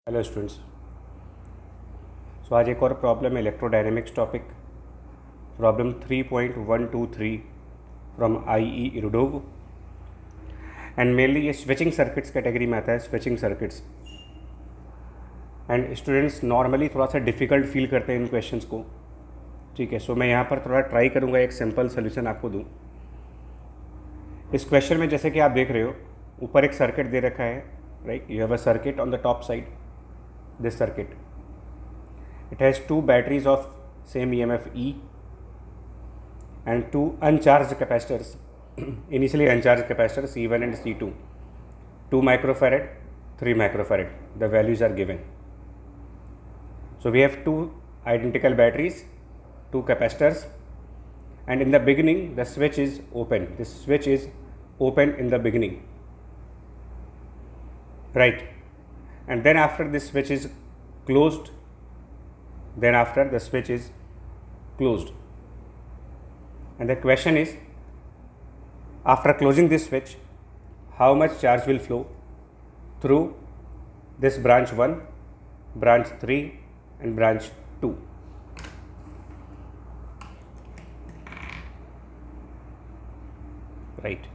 Hello students. आज एक और प्रॉब्लम है electrodynamics topic, problem 3.123 from IE Irodov. And mainly ये स्विचिंग सर्किट्स कैटेगरी में आता है, switching circuits. And students normally थोड़ा सा डिफ़िकल्ट फील करते हैं इन क्वेश्चंस को, ठीक है। सो मैं यहाँ पर थोड़ा ट्राई करूँगा एक सिंपल सोल्यूशन आपको दूँ। इस क्वेश्चन में जैसे कि आप देख रहे हो, ऊपर एक सर्किट दे रखा है, right. You have a circuit on the top side, this circuit. It has two batteries of same EMF E and two uncharged capacitors, initially uncharged capacitors C1 and C2, 2 microfarad, 3 microfarad. The values are given. So we have two identical batteries, two capacitors, and in the beginning the switch is open. This switch is open in the beginning, right? And then after this switch is closed, and the question is, after closing this switch, how much charge will flow through this branch 1, branch 3 and branch 2? Right,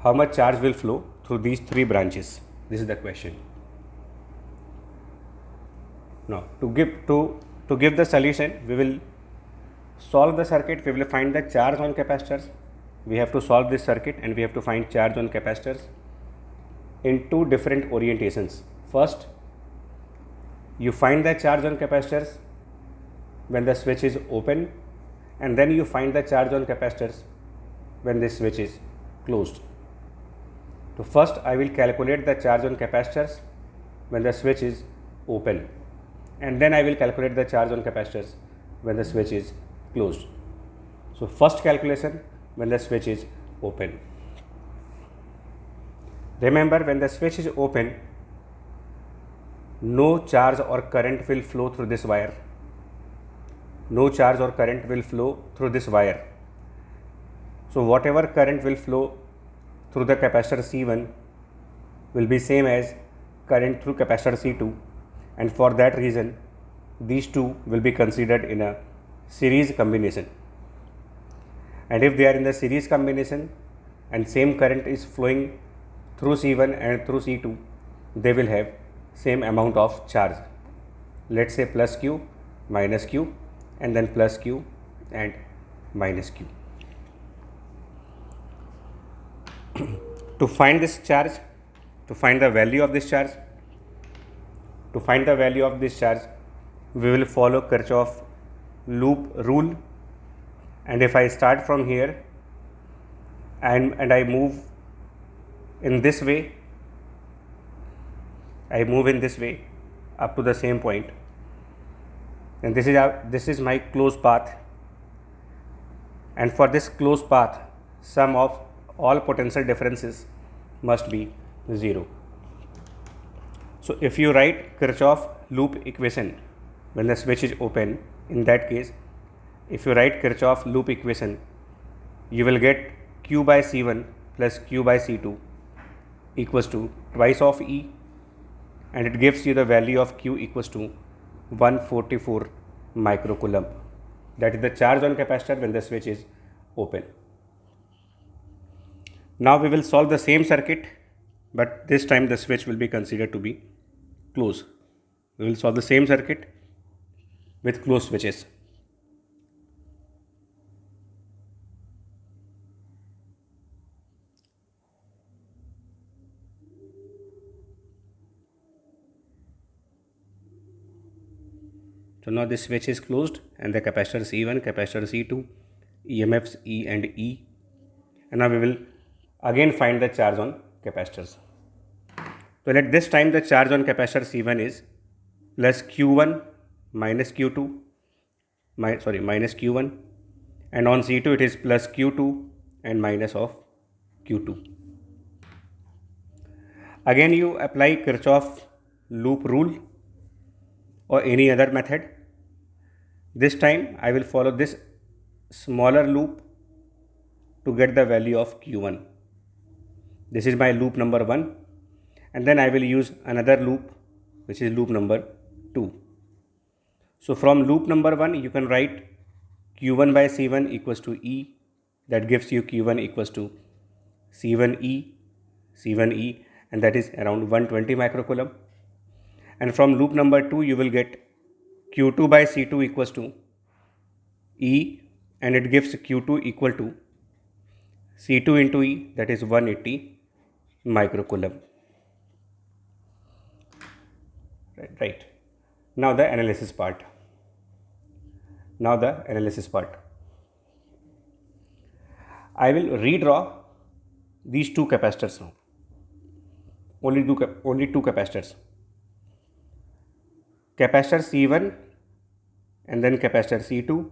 how much charge will flow through these three branches? This is the question. Now to give the solution, we will solve the circuit. We will find the charge on capacitors. We have to solve this circuit and we have to find charge on capacitors in two different orientations. First, you find the charge on capacitors when the switch is open, and then you find the charge on capacitors when this switch is closed. So first I will calculate the charge on capacitors when the switch is open, and then I will calculate the charge on capacitors when the switch is closed. So first calculation, when the switch is open. Remember, when the switch is open, no charge or current will flow through this wire. No charge or current will flow through this wire. So whatever current will flow through the capacitor C1 will be same as current through capacitor C2, and for that reason these two will be considered in a series combination. And if they are in the series combination and same current is flowing through C1 and through C2, they will have same amount of charge. Let's say plus Q, minus Q, and then plus Q and minus Q. To find this charge, to find the value of this charge, we will follow Kirchhoff loop rule. And if I start from here and I move in this way, up to the same point, and this is my closed path, and for this closed path sum of all potential differences must be 0. So if you write Kirchhoff loop equation when the switch is open, in that case, if you write Kirchhoff loop equation, you will get Q by C1 plus Q by C2 equals to twice of E, and it gives you the value of Q equals to 144 microcoulomb. That is the charge on capacitor when the switch is open. Now we will solve the same circuit, but this time the switch will be considered to be closed. We will solve the same circuit with closed switches. So now this switch is closed and the capacitor C1, capacitor C2, EMFs E and E, and now we will again find the charge on capacitors. So at this time the charge on capacitor C1 is plus Q1 minus Q2, minus Q1, and on C2 it is plus Q2 and minus of Q2. Again you apply Kirchhoff loop rule or any other method. This time I will follow this smaller loop to get the value of Q1. This is my loop number 1, and then I will use another loop which is loop number 2. So from loop number 1 you can write Q1 by C1 equals to E, that gives you Q1 equals to C1E, and that is around 120 microcoulomb. And from loop number 2 you will get Q2 by C2 equals to E, and it gives Q2 equal to C2 into E, that is 180 microcoulomb. Right. Now the analysis part. I will redraw these two capacitors now. Only two capacitors. Capacitor C1 and then capacitor C2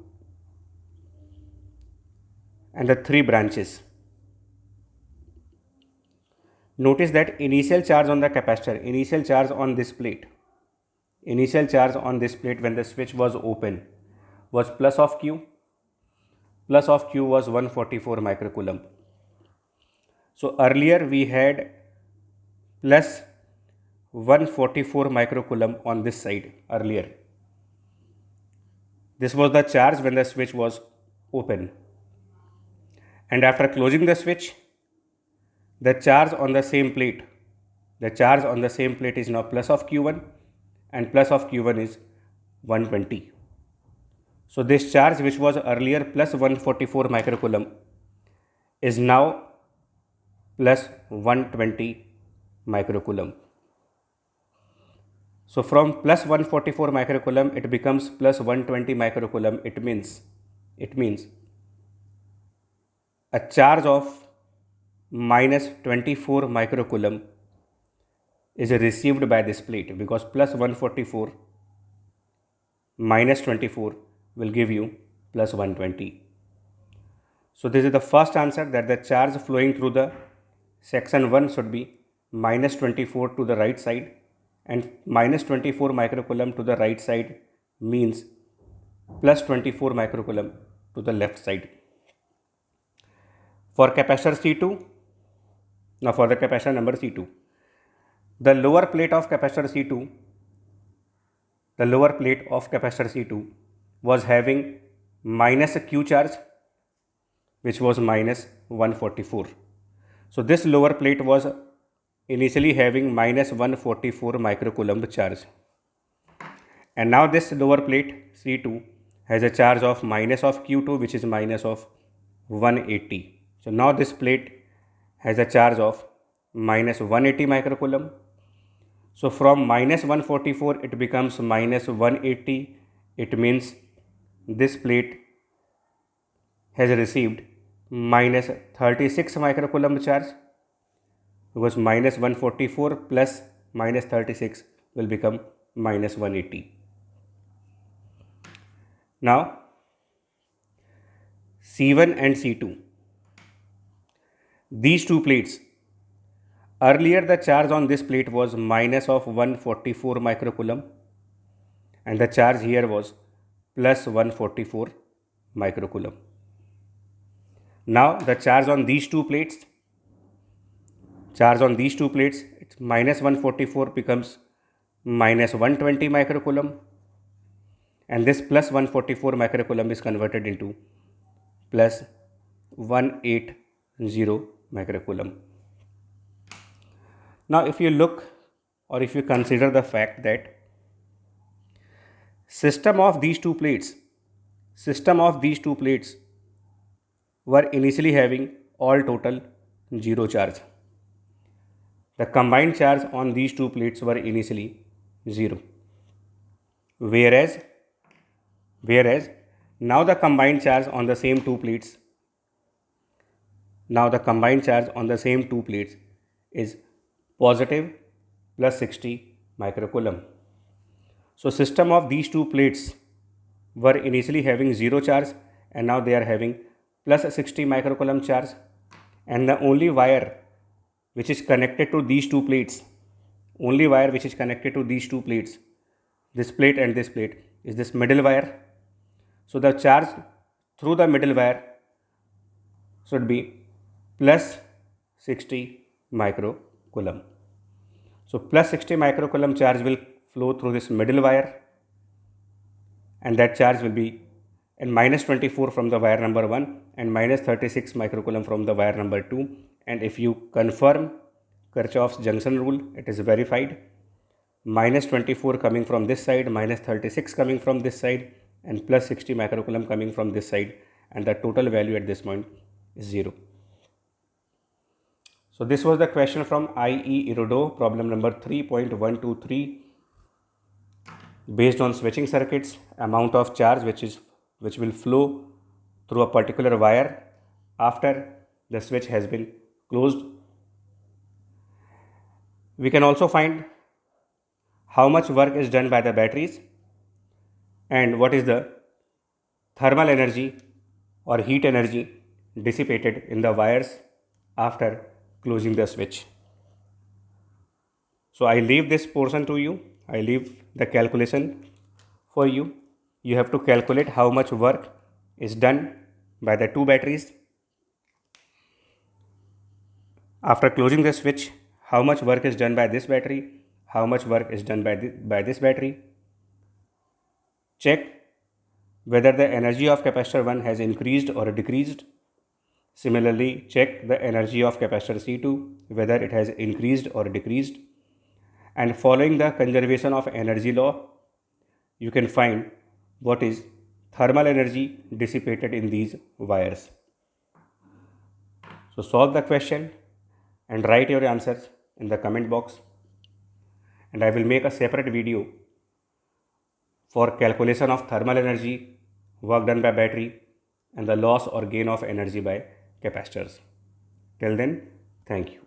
and the 3 branches. Notice that initial charge on the capacitor, initial charge on this plate when the switch was open was plus of Q. Plus of Q was 144 microcoulomb. So earlier we had plus 144 microcoulomb on this side earlier. This was the charge when the switch was open. And after closing the switch, the charge on the same plate is now plus of Q1, and plus of Q1 is 120. So this charge which was earlier plus 144 microcoulomb is now plus 120 microcoulomb. So from plus 144 microcoulomb it becomes plus 120 microcoulomb. It means a charge of minus 24 microcoulomb is received by this plate, because plus 144 minus 24 will give you plus 120. So this is the first answer, that the charge flowing through the section 1 should be minus 24 to the right side, and minus 24 microcoulomb to the right side means plus 24 microcoulomb to the left side. For capacitor C2, now for the capacitor number C2, the lower plate of capacitor C2 was having minus a Q charge, which was minus 144. So this lower plate was initially having minus 144 microcoulomb charge, and now this lower plate C2 has a charge of minus of Q2, which is minus of 180. So now this plate has a charge of minus 180 microcoulomb. So from minus 144 it becomes minus 180. It means this plate has received minus 36 microcoulomb charge, because minus 144 plus minus 36 will become minus 180. Now C1 and C2, these two plates, earlier the charge on this plate was minus of 144 microcoulomb, and the charge here was plus 144 microcoulomb. Now the charge on these two plates, it's minus 144 becomes minus 120 microcoulomb, and this plus 144 microcoulomb is converted into plus 180 microcoulomb. Now if you look, or if you consider the fact that system of these two plates were initially having all total 0 charge. The combined charge on these two plates were initially 0. Whereas now the combined charge on the same two plates is positive plus 60 microcoulomb. So system of these two plates were initially having 0 charge, and now they are having plus 60 microcoulomb charge, and the only wire which is connected to these two plates, this plate and this plate, is this middle wire. So the charge through the middle wire should be plus 60 microcoulomb. So plus 60 microcoulomb charge will flow through this middle wire, and that charge will be and minus 24 from the wire number 1 and minus 36 microcoulomb from the wire number 2. And if you confirm Kirchhoff's junction rule, it is verified. Minus 24 coming from this side, minus 36 coming from this side, and plus 60 microcoulomb coming from this side, and the total value at this point is 0. So this was the question from IE Irodo, problem number 3.123. Based on switching circuits, amount of charge which will flow through a particular wire after the switch has been closed. We can also find how much work is done by the batteries and what is the thermal energy or heat energy dissipated in the wires after closing the switch. So I leave this portion to you. I leave the calculation for you. You have to calculate how much work is done by the two batteries. After closing the switch, how much work is done by this battery, how much work is done by this battery. Check whether the energy of capacitor 1 has increased or decreased. Similarly, check the energy of capacitor C2, whether it has increased or decreased. And following the conservation of energy law, you can find what is thermal energy dissipated in these wires. So solve the question and write your answers in the comment box. And I will make a separate video for calculation of thermal energy, work done by battery, and the loss or gain of energy by capacitors. Till then, thank you.